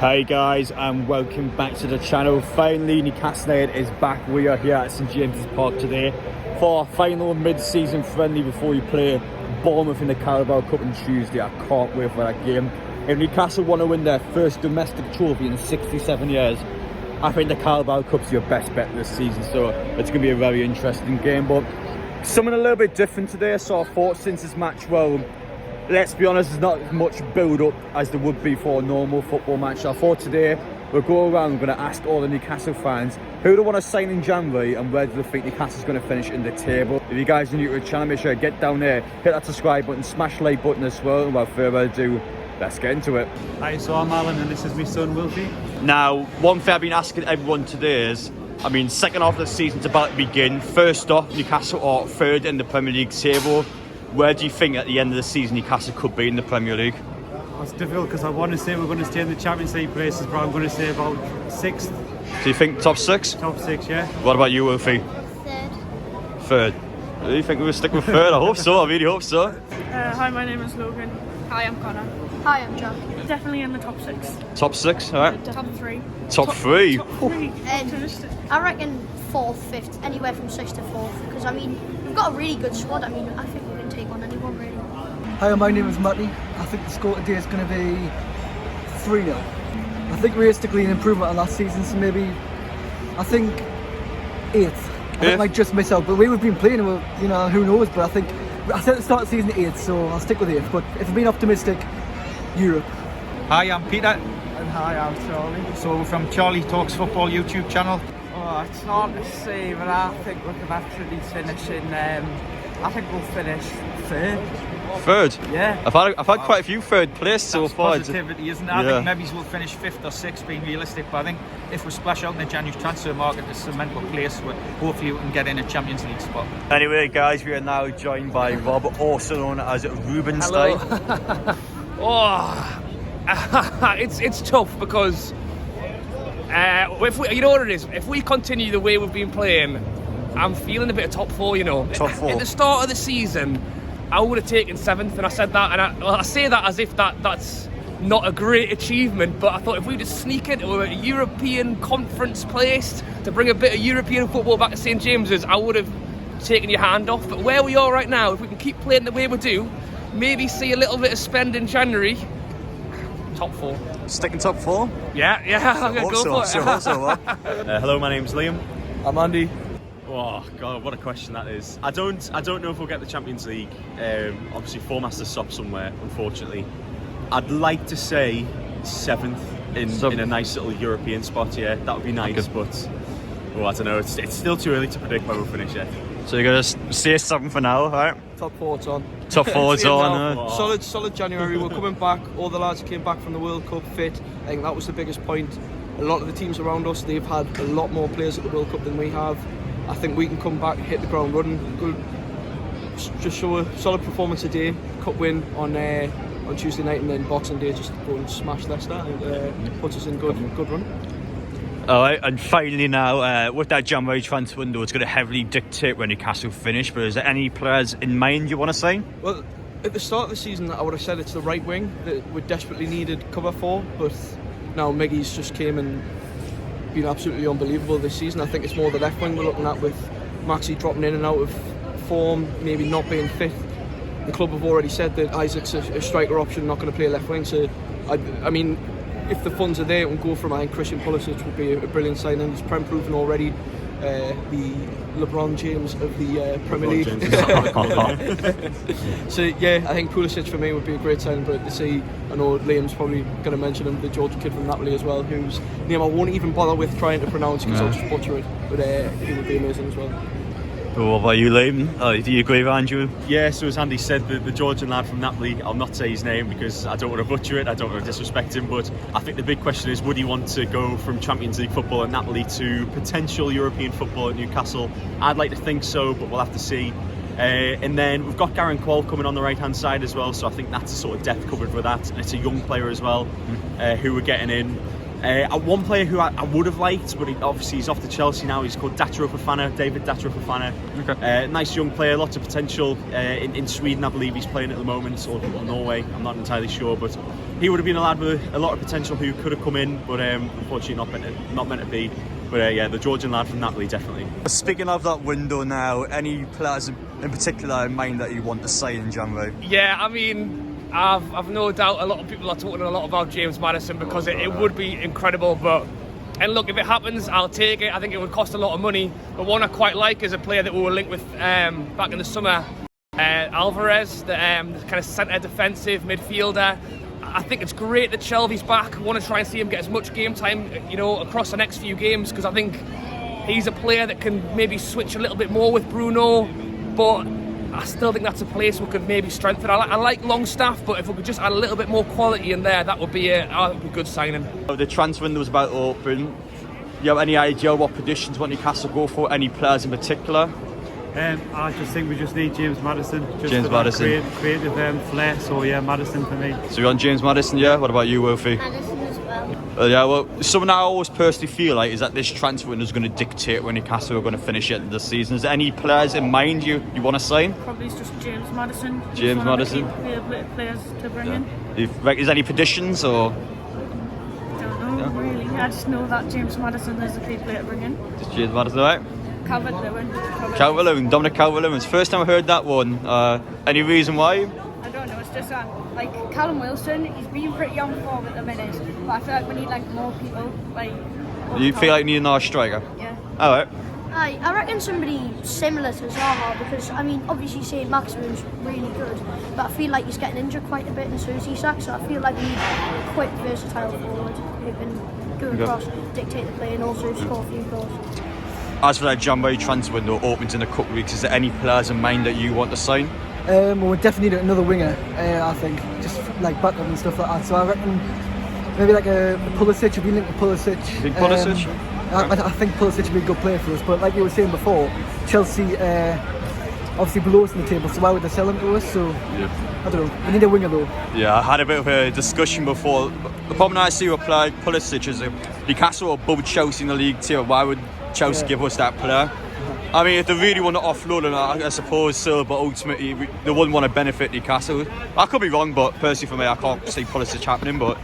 Hey guys, and welcome back to the channel. Finally, Newcastle is back. We are here at St James's Park today for our final mid-season friendly before we play Bournemouth in the Carabao Cup on Tuesday. I can't wait for that game. If Newcastle want to win their first domestic trophy in 67 years, I think the Carabao Cup's your best bet this season, so it's going to be a very interesting game. But something a little bit different today, so I thought since this match, well, let's be honest, there's not as much build-up as there would be for a normal football match. So I thought today we'll go around, we're going to ask all the Newcastle fans who they want to sign in January and where do they think Newcastle's going to finish in the table. If you guys are new to the channel, make sure you get down there, hit that subscribe button, smash the like button as well. And without further ado, let's get into it. Hi, so I'm Alan and this is my son Wilfie. Now, one thing I've been asking everyone today is, second half of the season's about to begin. First off, Newcastle are third in the Premier League table. Where do you think at the end of the season Newcastle could be in the Premier League? Well, it's difficult because I want to say we're going to stay in the Champions League places, but I'm going to say about 6th. Do you think top 6? Top 6, yeah. What about you, Wolfie? Third. Do you think we'll stick with third? I hope so, I really hope so. Hi, my name is Logan. Hi, I'm Connor. Hi, I'm Jack. Definitely in the top 6. Top 6, alright. Top 3. Top 3? Top 3. I reckon 4th, 5th, anywhere from 6th to 4th. Because, we've got a really good squad. I think we can take on anyone, really. Hi, my name is Matty. I think the score today is going to be 3-0. I think realistically an improvement on last season, so maybe, I think 8th. I might just miss out, but the way we've been playing, well, who knows, but I said at the start of the season 8th, so I'll stick with 8th, but if I'm being optimistic, Europe. Hi, I'm Peter. And hi, I'm Charlie. So we're from Charlie Talks Football YouTube channel. Oh, it's hard to say, but I think we can actually finish in. I think we'll finish third. Third? Yeah. I've had quite a few third place so far. Positivity, isn't it? I think maybe we'll finish 5th or 6th, being realistic. But I think if we splash out in the January transfer market, there's a mental place where hopefully we can get in a Champions League spot. Anyway, guys, we are now joined by Rob, also known as Rubenstein. It's tough because if we, you know what it is. If we continue the way we've been playing, I'm feeling a bit of top 4. Top 4. At the start of the season, I would have taken 7th, and I said that, and I say that as if that's not a great achievement. But I thought if we just sneak into a European conference place to bring a bit of European football back to St James's, I would have taken your hand off. But where we are right now, if we can keep playing the way we do, maybe see a little bit of spend in January. Top 4. Sticking top 4? Yeah, I'm going to go for it. Hello, my name's Liam. I'm Andy. Oh God, what a question that is. I don't know if we'll get the Champions League. Obviously, form has to stop somewhere, unfortunately. I'd like to say 7th in a nice little European spot. Yeah, that would be nice. But I don't know. It's still too early to predict where we'll finish yet. So you're gonna say 7th for now, right? Top 4's on. Top 4's on. Solid January. We're coming back. All the lads came back from the World Cup fit. I think that was the biggest point. A lot of the teams around us, they've had a lot more players at the World Cup than we have. I think we can come back, hit the ground running, just show a solid performance today, cup win on Tuesday night, and then Boxing Day just go and smash Leicester. And puts us in good run. Alright, and finally now, with that January transfer window, it's going to heavily dictate when Newcastle finish, but is there any players in mind you want to sign? Well, at the start of the season, I would have said it's the right wing that we desperately needed cover for, but now Miggy's just came and been absolutely unbelievable this season. I think it's more the left wing we're looking at, with Maxi dropping in and out of form, maybe not being fit. The club have already said that Isaac's a striker option, not going to play left wing, so if the funds are there, we can go from. I think Christian Pulisic would be a brilliant signing. He's proven already the LeBron James of the Premier League. So yeah, I think Pulisic for me would be a great signing. But to see, I know Liam's probably going to mention him, the Georgian kid from Napoli as well, whose name I won't even bother with trying to pronounce because I'll just butcher it. But he would be amazing as well. What about you, Liam? Do you agree with Andrew? Yeah, so as Andy said, the Georgian lad from Napoli, I'll not say his name because I don't want to butcher it, I don't want to disrespect him, but I think the big question is, would he want to go from Champions League football at Napoli to potential European football at Newcastle? I'd like to think so, but we'll have to see. And then we've got Garen Quall coming on the right hand side as well, so I think that's a sort of depth covered for that, and it's a young player as well who we're getting in. One player who I would have liked, but obviously he's off to Chelsea now. He's called Datro Fofana, David Datro Fofana. Okay. Nice young player, lots of potential. In Sweden, I believe he's playing at the moment, or Norway. I'm not entirely sure, but he would have been a lad with a lot of potential who could have come in, but unfortunately not meant to be. But yeah, the Georgian lad from Napoli, definitely. Speaking of that window now, any players in particular in mind that you want to sign in January? Yeah, I mean, I've no doubt a lot of people are talking a lot about James Maddison because it would be incredible, and look, if it happens, I'll take it. I think it would cost a lot of money, but one I quite like is a player that we were linked with back in the summer, Alvarez, the kind of centre defensive midfielder. I think it's great that Shelby's back. I want to try and see him get as much game time, across the next few games, because I think he's a player that can maybe switch a little bit more with Bruno, but I still think that's a place we could maybe strengthen. I like Longstaff, but if we could just add a little bit more quality in there, that would be a good signing. The transfer window was about to open. You have any idea what positions want Newcastle go for? Any players in particular? I just think we just need James Maddison. James Maddison. Creative flair. So yeah, Maddison for me. So you're on James Maddison, yeah? What about you, Wolfie? Maddison as well. Yeah, well, something I always personally feel like is that this transfer window is going to dictate when Newcastle are going to finish at the season. Is there any players in mind you want to sign? Probably it's just James Maddison. James Maddison. Players to bring in. Is there any petitions or? Don't know really. I just know that James Maddison is a key player to bring in. Just James Maddison, right? Calvert-Lewin. Dominic Calvert-Lewin. It's the first time I heard that one. Any reason why? I don't know. It's just like Callum Wilson. He's been pretty on form at the minute, but I feel like we need like more people. Like. You feel like you need another striker? Yeah. All right. I reckon somebody similar to Zaha, because I mean obviously St. Maximin's really good, but I feel like he's getting injured quite a bit in Isak, so I feel like we need a quick versatile forward who can go across, dictate the play and also score a few goals. As for that January transfer window opens in a couple of weeks, is there any players in mind that you want to sign? Well, we definitely need another winger, I think, just like backup and stuff like that. So I reckon maybe like a Pulisic, if you link with Pulisic. You think Pulisic? I think Pulisic would be a good player for us, but like you were saying before, Chelsea obviously below us in the table, so why would they sell him to us? So I don't know, we need a winger though. Yeah, I had a bit of a discussion before. The problem I see with player like Pulisic is if Newcastle are above Chelsea in the league tier, why would Chelsea give us that player? I mean, if they really want to offload him, I suppose so, but ultimately they wouldn't want to benefit Newcastle. I could be wrong, but personally for me, I can't see Pulisic happening. But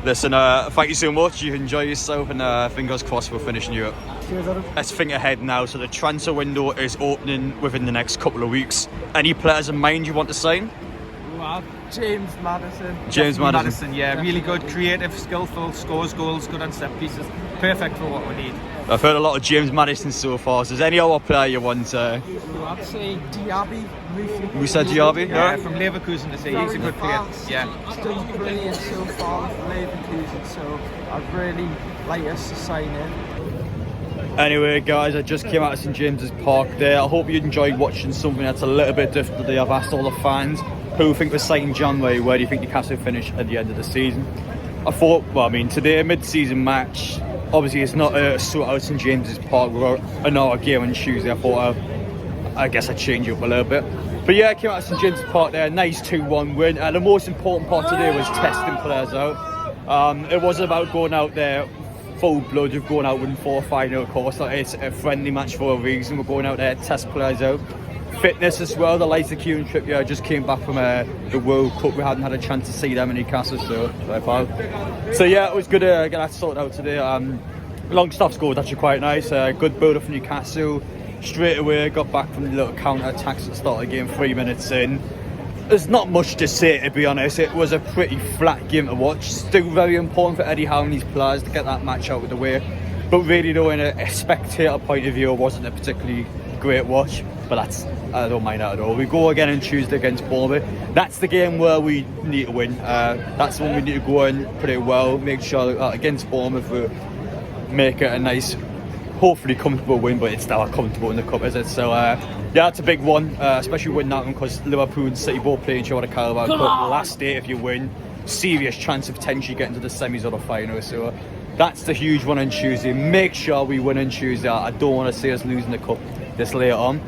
listen, thank you so much. You enjoy yourself, and fingers crossed we'll finish in Europe. Cheers, Adam. Let's think ahead now. So the transfer window is opening within the next couple of weeks. Any players in mind you want to sign? James Maddison. James Maddison. Yeah, really good, creative, skillful, scores goals, good on set pieces. Perfect for what we need. I've heard a lot of James Maddison so far. So is there any other player you want? I'd say Diaby. Musa Diaby? Yeah, from Leverkusen to say he's a good player. Yeah. He's done brilliant so far with Leverkusen, so I'd really like us to sign him. Anyway guys, I just came out of St James's Park there. I hope you enjoyed watching something that's a little bit different today. I've asked all the fans who think we're sighting January, where do you think Newcastle finish at the end of the season? I thought, well, I mean, today a mid-season match, obviously it's not a sort out St James's Park, we're another game on Tuesday. I thought I guess I'd change it up a little bit. But yeah, I came out of St James's Park there, nice 2-1 win. The most important part today was testing players out. It wasn't about going out there full blood of going out winning 4-5-0, of course. It's a friendly match for a reason. We're going out there to test players out. Fitness as well, the likes of Kieran Trippier just came back from the World Cup. We hadn't had a chance to see them in Newcastle, so yeah, it was good to get that sorted out today. Longstaff scored actually quite nice, good build up from Newcastle. Straight away got back from the little counter attacks at the start of the game, 3 minutes in. There's not much to say, to be honest. It was a pretty flat game to watch. Still very important for Eddie Howe and his players to get that match out of the way. But really though, in a spectator point of view, it wasn't a particularly great watch. But I don't mind that at all. We go again on Tuesday against Bournemouth. That's the game where we need to win. That's when we need to go and play well, make sure that against Bournemouth we make it a nice, hopefully comfortable win, but it's still comfortable in the cup, is it? So yeah, it's a big one, especially winning that one, because Liverpool and City both play each other at the Carabao Cup. Last day, if you win, serious chance of potentially getting to the semis or the final. So that's the huge one on Tuesday. Make sure we win on Tuesday. I don't want to see us losing the cup this later on.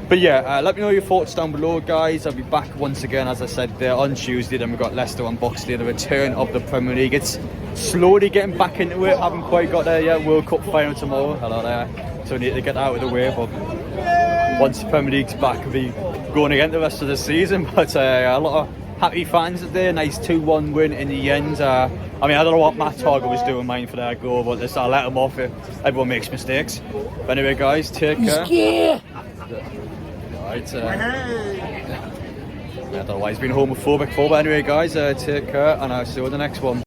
But yeah, let me know your thoughts down below, guys. I'll be back once again, as I said, there on Tuesday. Then we've got Leicester on Boxing Day, the return of the Premier League. It's slowly getting back into it. Haven't quite got there yet. World Cup final tomorrow. Hello there. So we need to get that out of the way. But once the Premier League's back, we'll be going again the rest of the season. But a lot of happy fans today. Nice 2-1 win in the end. I mean, I don't know what Matt Target was doing mine for that goal, but I let him off it. Everyone makes mistakes. But anyway, guys, take care. Right, I don't know why he's been homophobic for, but anyway, guys, take care, and I'll see you on the next one.